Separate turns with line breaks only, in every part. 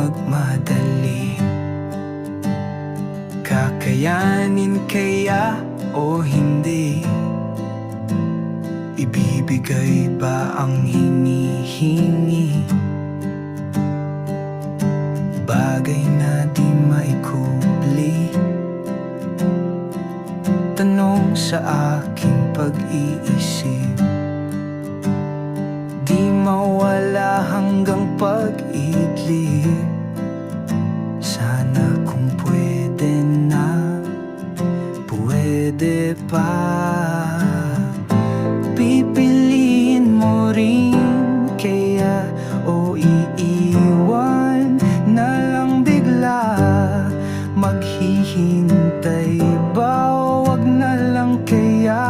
magmadali. Kakayanin kaya o hindi? Ibibigay ba ang hinihingi? Bagay na di maikubli. Tanong sa aking pag-iisip, di mawala hanggang pag-idlip. Sana kung pwede na, pwede pa. Pipiliin mo rin kaya o iiwan na lang bigla? Maghihintay ba o wag na lang kaya?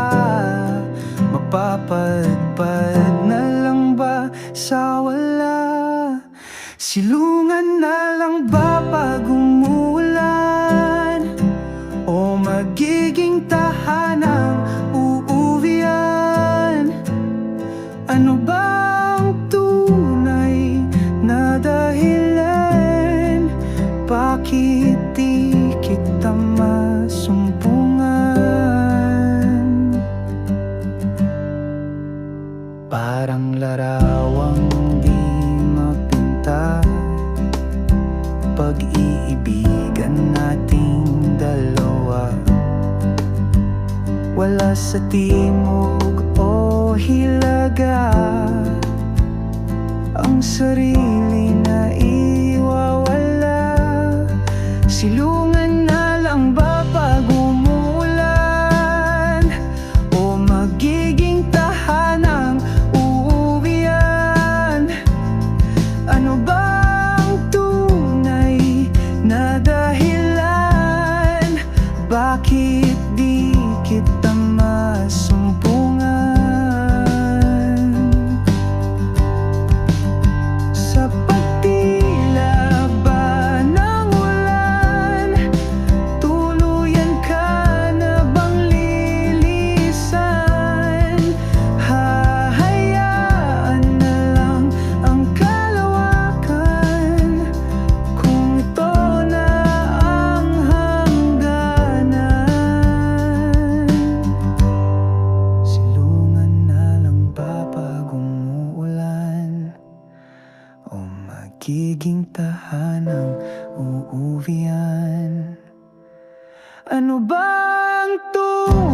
Mapapadpad na lang ba sa wala? Silungan na lang ba pag umuulan? O magiging tahanang uuwian? Ano bang tunay na dahilan? Bakit di kita masumpungan? Parang larawang di mapinta, pag-iibigan nating dalawa. Wala sa timog o hilaga, ang sarili na iwawala. Silungan na lang ba pag umuulan? O magiging tahanang uuwian? Ano bang tunay na dahilan? Bakit di kita masumpungan? Sa pagtila ba ng ulan, tuluyan ka na bang lilisan? Hahayaan na lang ang kalawakan kung ito na ang hangganan. Silungan na lang ba pag umuulan? O magiging tahanang uuwian? Ano bang tunay